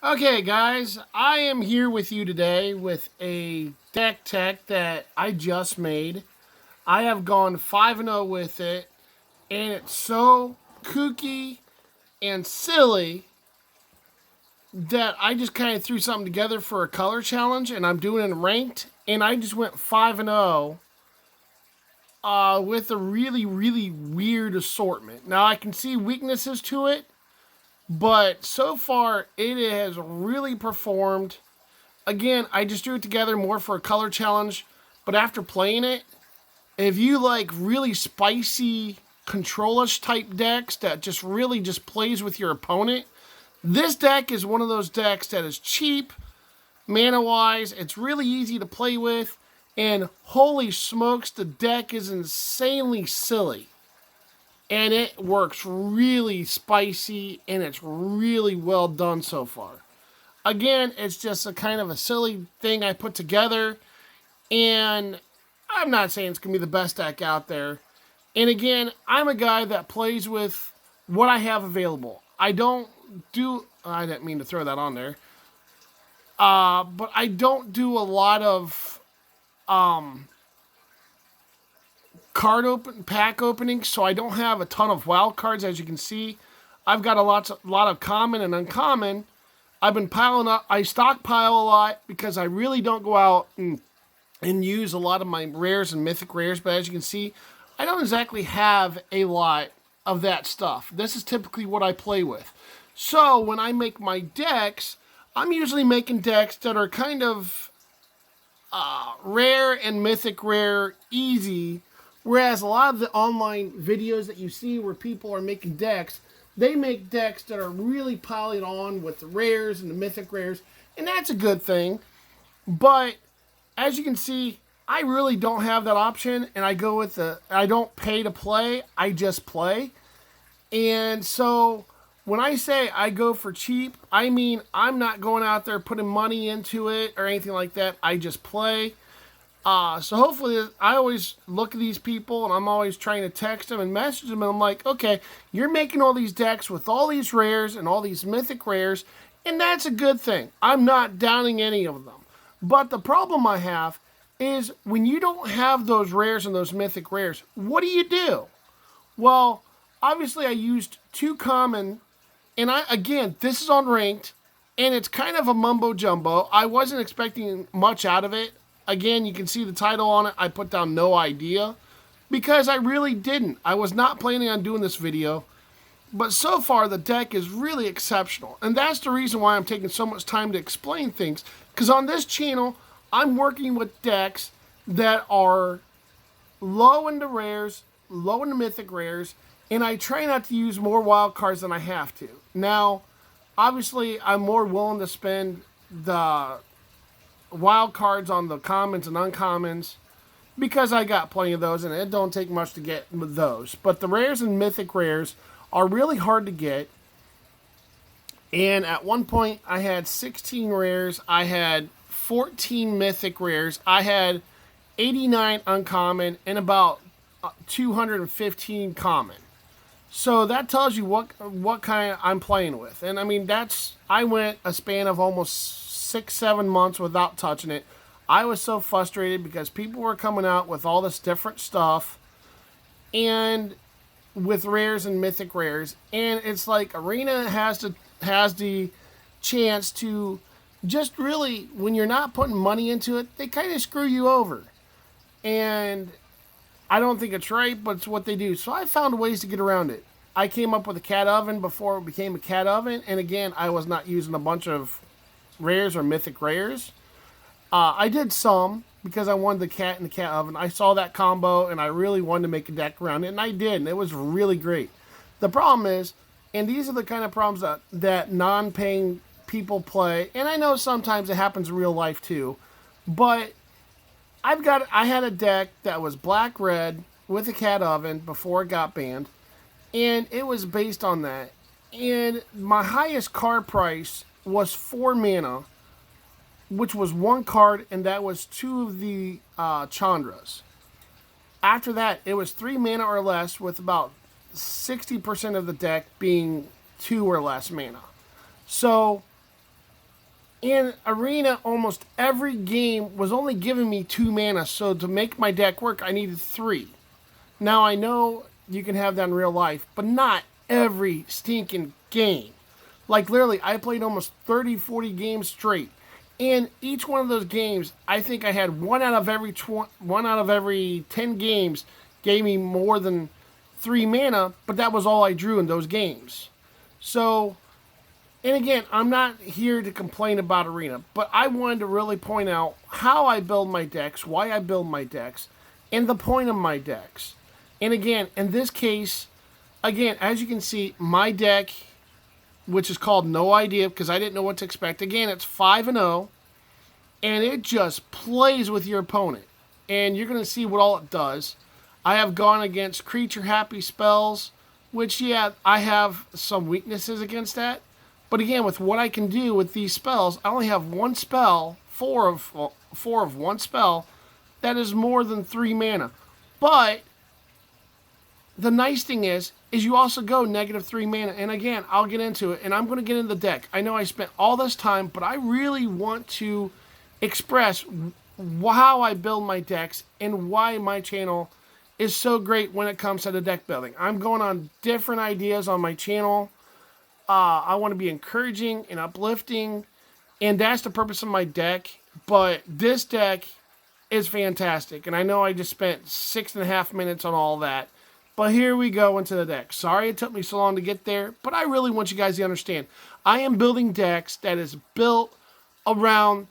Okay, guys, I am here with you today with a deck tech that I just made. I have gone 5-0 with it, and it's so kooky and silly that I just kind of threw something together for a color challenge, and I'm doing it ranked, and I just went 5-0 with a really, really weird assortment. Now, I can see weaknesses to it, but so far it has really performed. Again, I just threw it together more for a color challenge, but after playing it, if you like really spicy control-ish type decks that just really just plays with your opponent, this deck is one of those decks that is cheap, mana-wise, it's really easy to play with, and holy smokes, the deck is insanely silly. And it works really spicy, and it's really well done so far. Again, it's just a kind of a silly thing I put together, and I'm not saying it's going to be the best deck out there. And again, I'm a guy that plays with what I have available. I didn't mean to throw that on there, but I don't do a lot of pack openings, so I don't have a ton of wild cards. As you can see, I've got a lot of common and uncommon. I've been piling up. I stockpile a lot because I really don't go out and use a lot of my rares and mythic rares. But as you can see, I don't exactly have a lot of that stuff. This is typically what I play with. So when I make my decks, I'm usually making decks that are kind of rare and mythic rare easy. Whereas a lot of the online videos that you see where people are making decks, they make decks that are really piling on with the rares and the mythic rares, and that's a good thing. But as you can see, I really don't have that option, and I don't pay to play, I just play. And so when I say I go for cheap, I mean I'm not going out there putting money into it or anything like that. I just play. So hopefully, I always look at these people, and I'm always trying to text them and message them, and I'm like, okay, you're making all these decks with all these rares and all these mythic rares, and that's a good thing. I'm not downing any of them. But the problem I have is when you don't have those rares and those mythic rares, what do? Well, obviously I used 2 common, and again, this is on ranked, and it's kind of a mumbo jumbo. I wasn't expecting much out of it. Again, you can see the title on it. I put down no idea because I really didn't. I was not planning on doing this video, but so far the deck is really exceptional. And that's the reason why I'm taking so much time to explain things, because on this channel, I'm working with decks that are low into rares, low into mythic rares, and I try not to use more wild cards than I have to. Now, obviously, I'm more willing to spend the wild cards on the commons and uncommons because I got plenty of those, and it don't take much to get those. But the rares and mythic rares are really hard to get. And at one point, I had 16 rares. I had 14 mythic rares. I had 89 uncommon and about 215 common. So that tells you what kind I'm playing with. And I mean, I went a span of almost 6-7 months without touching it. I was so frustrated because people were coming out with all this different stuff and with rares and mythic rares, and it's like Arena has the chance to just really, when you're not putting money into it, they kind of screw you over. And I don't think it's right, but it's what they do. So I found ways to get around it. I came up with a cat oven before it became a cat oven, and again, I was not using a bunch of rares or mythic rares. I did some because I wanted the cat in the cat oven. I saw that combo and I really wanted to make a deck around it, and I did, and it was really great. The problem is, and these are the kind of problems that non-paying people play, and I know sometimes it happens in real life too, but I had a deck that was black-red with a cat oven before it got banned, and it was based on that. And my highest card price was 4 mana, which was 1 card, and that was 2 of the Chandras. After that, it was 3 mana or less, with about 60% of the deck being 2 or less mana. So In Arena, almost every game was only giving me 2 mana, so to make my deck work, I needed 3. Now, I know you can have that in real life, but not every stinking game. Like, literally, I played almost 30, 40 games straight. In each one of those games, I think I had one out of every 10 games gave me more than 3 mana, but that was all I drew in those games. So, and again, I'm not here to complain about Arena, but I wanted to really point out how I build my decks, why I build my decks, and the point of my decks. And again, in this case, again, as you can see, my deck, which is called No Idea because I didn't know what to expect. Again, it's 5-0, and it just plays with your opponent. And you're going to see what all it does. I have gone against creature happy spells, which, yeah, I have some weaknesses against that. But again, with what I can do with these spells, I only have one spell, four of one spell, that is more than 3 mana. But the nice thing is you also go -3 mana. And again, I'll get into it, and I'm going to get into the deck. I know I spent all this time, but I really want to express how I build my decks and why my channel is so great when it comes to the deck building. I'm going on different ideas on my channel. I want to be encouraging and uplifting, and that's the purpose of my deck. But this deck is fantastic, and I know I just spent 6.5 minutes on all that. But here we go into the deck. Sorry it took me so long to get there, but I really want you guys to understand. I am building decks that is built around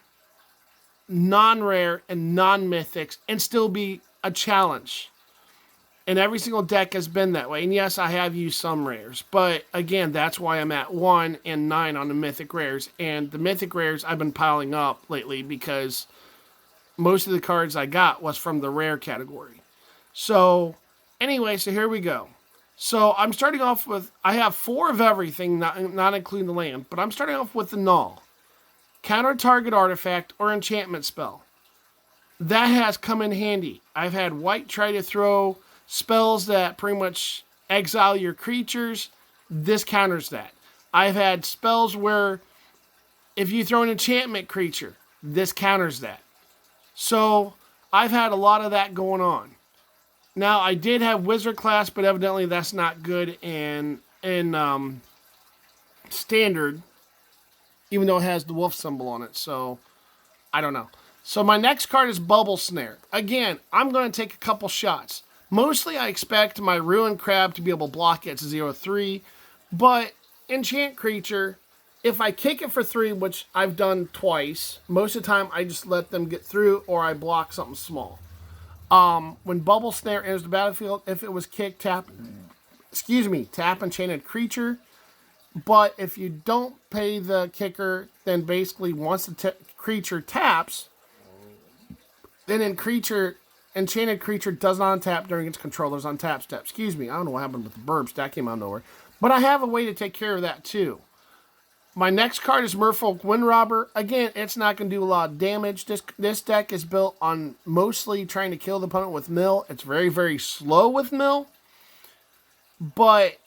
non-rare and non-mythics and still be a challenge. And every single deck has been that way. And yes, I have used some rares. But again, that's why I'm at 1 and 9 on the mythic rares. And the mythic rares I've been piling up lately because most of the cards I got was from the rare category. So anyway, so here we go. So I'm starting off with, I have 4 of everything, not including the land. But I'm starting off with the Null. Counter target artifact or enchantment spell. That has come in handy. I've had white try to throw spells that pretty much exile your creatures. This counters that. I've had spells where if you throw an enchantment creature, this counters that. So I've had a lot of that going on. Now I did have wizard class, but evidently that's not good in standard, even though it has the wolf symbol on it. So I don't know. So my next card is Bubble Snare. Again, I'm going to take a couple shots. Mostly I expect my Ruined Crab to be able to block it to 0/3. But enchant creature, if I kick it for 3, which I've done twice, most of the time I just let them get through or I block something small. When Bubble Snare enters the battlefield, if it was kicked, tap enchanted creature. But if you don't pay the kicker, then basically once the creature taps, then enchanted creature does not untap during its controller's untap step. I don't know what happened with the burps. That came out of nowhere. But I have a way to take care of that too. My next card is Merfolk Windrobber. Again, it's not going to do a lot of damage. This deck is built on mostly trying to kill the opponent with mill. It's very, very slow with mill. But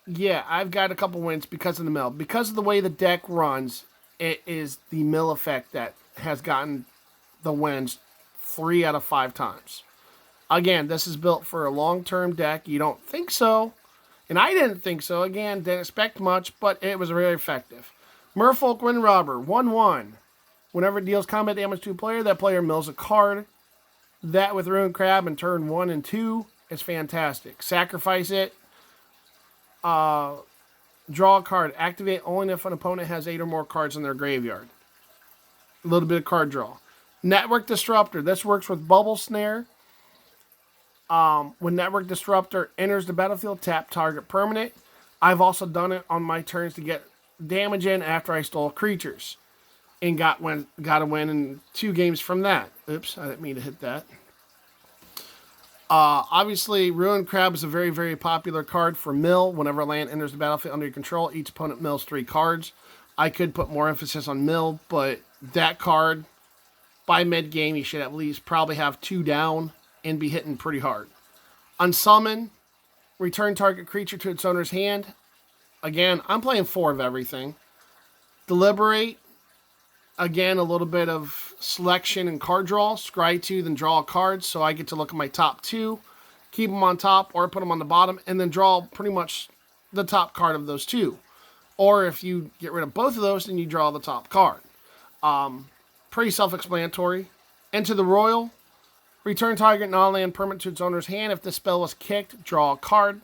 yeah, I've got a couple wins because of the mill. Because of the way the deck runs, it is the mill effect that has gotten the wins 3 out of 5 times. Again, this is built for a long-term deck. You don't think so. And I didn't think so. Again, didn't expect much, but it was very effective. Merfolk Windrobber, 1/1. Whenever it deals combat damage to a player, that player mills a card. That with Ruined Crab in turn 1 and 2 is fantastic. Sacrifice it. Draw a card. Activate only if an opponent has 8 or more cards in their graveyard. A little bit of card draw. Network Disruptor. This works with Bubble Snare. When Network Disruptor enters the battlefield, tap target permanent. I've also done it on my turns to get damage in after I stole creatures. And got a win in 2 games from that. Oops, I didn't mean to hit that. Obviously, Ruined Crab is a very, very popular card for mill. Whenever a land enters the battlefield under your control, each opponent mills 3 cards. I could put more emphasis on mill, but that card, by mid-game, you should at least probably have 2 down and be hitting pretty hard. Unsummon, return target creature to its owner's hand. Again, I'm playing 4 of everything. Deliberate, again, a little bit of selection and card draw. Scry 2, then draw a card. So I get to look at my top 2, keep them on top, or put them on the bottom, and then draw pretty much the top card of those 2. Or if you get rid of both of those, then you draw the top card. Pretty self-explanatory. Enter the Royal. Return target non-land permanent to its owner's hand. If the spell was kicked, draw a card.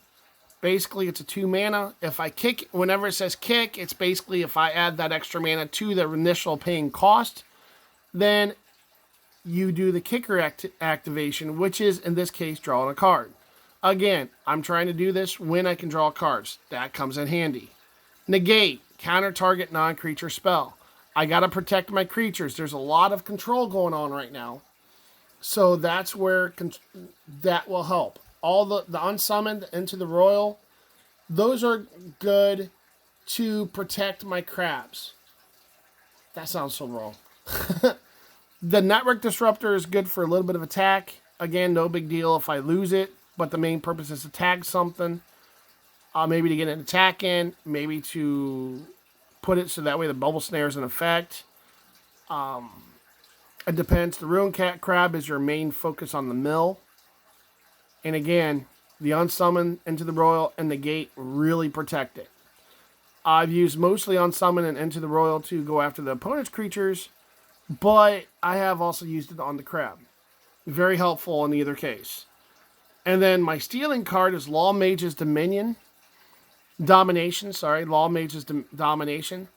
Basically, it's a 2 mana. If I kick, whenever it says kick, it's basically if I add that extra mana to the initial paying cost, then you do the kicker activation, which is, in this case, drawing a card. Again, I'm trying to do this when I can draw cards. That comes in handy. Negate, counter target non-creature spell. I got to protect my creatures. There's a lot of control going on right now. So that's where that will help. All the unsummoned into the Royal, those are good to protect my crabs. That sounds so wrong. The Network Disruptor is good for a little bit of attack. Again, no big deal if I lose it, but the main purpose is to tag something. Maybe to get an attack in, maybe to put it so that way the Bubble Snare is in effect. It depends. The Ruin Cat Crab is your main focus on the mill. And again, the Unsummon into the Royal and Negate really protect it. I've used mostly Unsummon and into the Royal to go after the opponent's creatures, but I have also used it on the Crab. Very helpful in either case. And then my stealing card is Law Mage's Domination. Law Mage's Domination.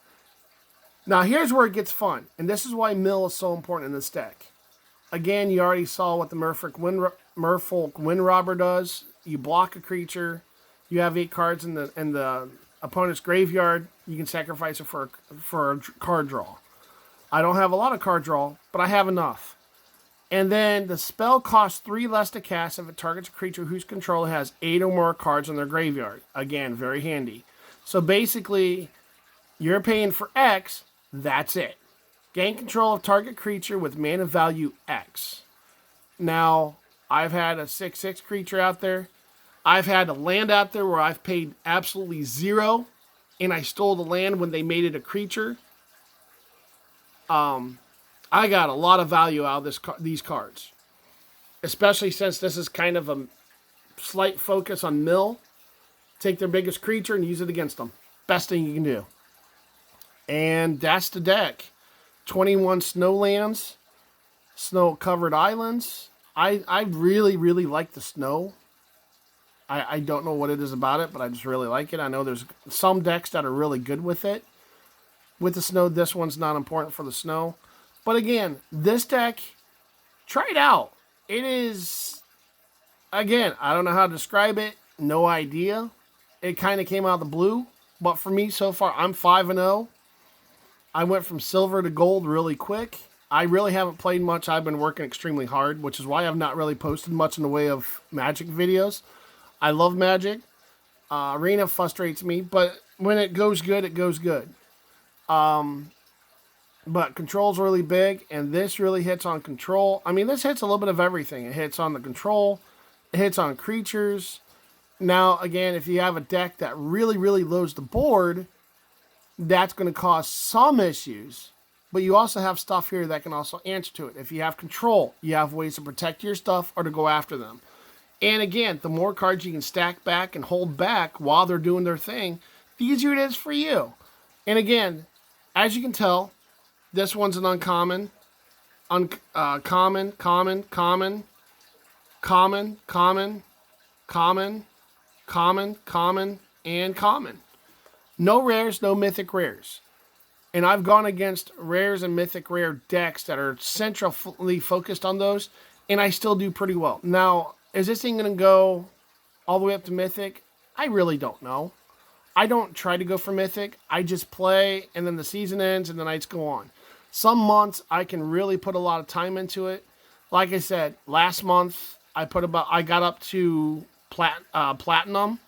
Now here's where it gets fun, and this is why mill is so important in this deck. Again, you already saw what the Merfolk Wind Robber does. You block a creature. You have 8 cards in the opponent's graveyard. You can sacrifice it for a card draw. I don't have a lot of card draw, but I have enough. And then the spell costs 3 less to cast if it targets a creature whose controller has 8 or more cards in their graveyard. Again, very handy. So basically, you're paying for X. That's it. Gain control of target creature with mana value X. Now, I've had a 6/6 creature out there. I've had a land out there where I've paid absolutely 0, and I stole the land when they made it a creature. I got a lot of value out of these cards. Especially since this is kind of a slight focus on mill. Take their biggest creature and use it against them. Best thing you can do. And that's the deck. 21 snowlands, snow-covered islands. I really, really like the snow. I don't know what it is about it, but I just really like it. I know there's some decks that are really good with it. With the snow, this one's not important for the snow. But again, this deck, try it out. It is, again, I don't know how to describe it. No idea. It kind of came out of the blue. But for me, so far, I'm 5-0. I went from silver to gold really quick. I really haven't played much. I've been working extremely hard, which is why I've not really posted much in the way of Magic videos. I love Magic. Arena frustrates me, but when it goes good, it goes good. But control's really big, and this really hits on control. I mean, this hits a little bit of everything. It hits on the control. It hits on creatures. Now, again, if you have a deck that really, really loads the board, that's going to cause some issues. But you also have stuff here that can also answer to it. If you have control, you have ways to protect your stuff or to go after them. And again, the more cards you can stack back and hold back while they're doing their thing, the easier it is for you. And again, as you can tell, this one's an uncommon, common, and common. No rares, no mythic rares. And I've gone against rares and mythic rare decks that are centrally focused on those, and I still do pretty well. Now, is this thing going to go all the way up to mythic? I really don't know. I don't try to go for mythic. I just play, and then the season ends, and the nights go on. Some months, I can really put a lot of time into it. Like I said, last month, I got up to platinum,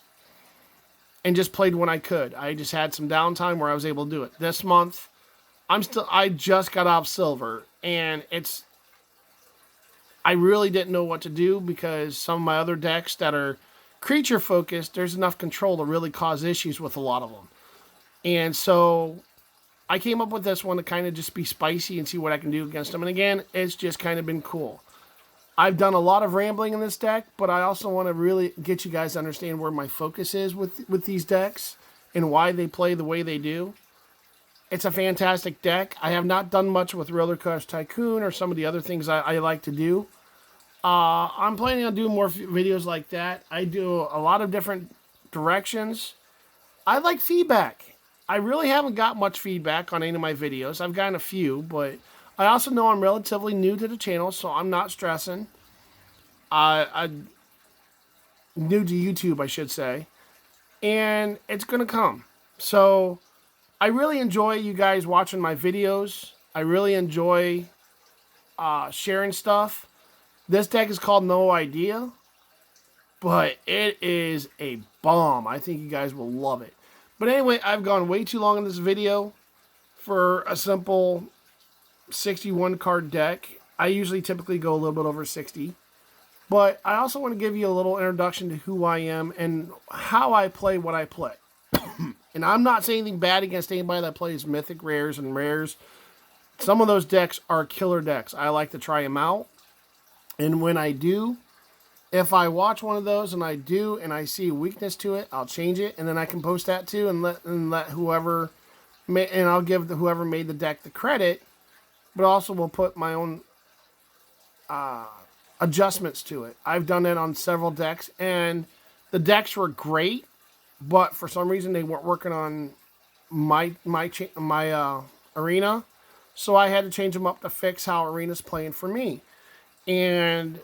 and just played when I could. I just had some downtime where I was able to do it. This month, I just got off silver, and I really didn't know what to do because some of my other decks that are creature focused, there's enough control to really cause issues with a lot of them. And so I came up with this one to kind of just be spicy and see what I can do against them. And again, it's just kind of been cool. I've done a lot of rambling in this deck, but I also want to really get you guys to understand where my focus is with these decks and why they play the way they do. It's a fantastic deck. I have not done much with Roller Coaster Tycoon or some of the other things I like to do. I'm planning on doing more videos like that. I do a lot of different directions. I like feedback. I really haven't got much feedback on any of my videos. I've gotten a few, but I also know I'm relatively new to the channel, so I'm not stressing. I'm new to YouTube, I should say. And it's going to come. So I really enjoy you guys watching my videos. I really enjoy sharing stuff. This deck is called No Idea, but it is a bomb. I think you guys will love it. But anyway, I've gone way too long in this video for a simple 61 card deck. I usually typically go a little bit over 60. But I also want to give you a little introduction to who I am and how I play what I play. And I'm not saying anything bad against anybody that plays mythic rares and rares. Some of those decks are killer decks. I like to try them out. And when I do, if I watch one of those and I see a weakness to it, I'll change it, and then I can post that too, and let whoever, and I'll give whoever made the deck the credit, but also will put my own adjustments to it. I've done it on several decks, and the decks were great, but for some reason they weren't working on my arena, so I had to change them up to fix how arena's playing for me, and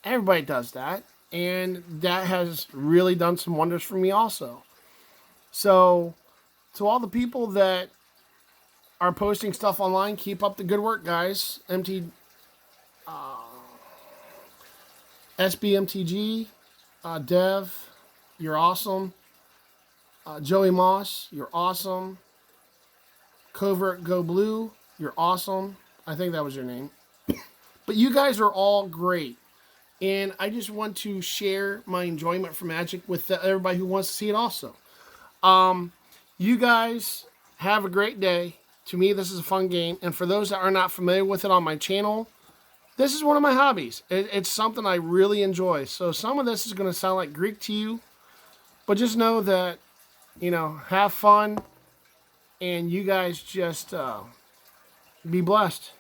everybody does that, and that has really done some wonders for me also. So, to all the people that are posting stuff online, keep up the good work, guys. SBMTG, Dev, you're awesome. Joey Moss, you're awesome. Covert Go Blue, you're awesome. I think that was your name. But you guys are all great. And I just want to share my enjoyment for Magic with everybody who wants to see it also. You guys have a great day. To me, this is a fun game. And for those that are not familiar with it on my channel, this is one of my hobbies. It's something I really enjoy. So some of this is going to sound like Greek to you. But just know that, have fun. And you guys just be blessed.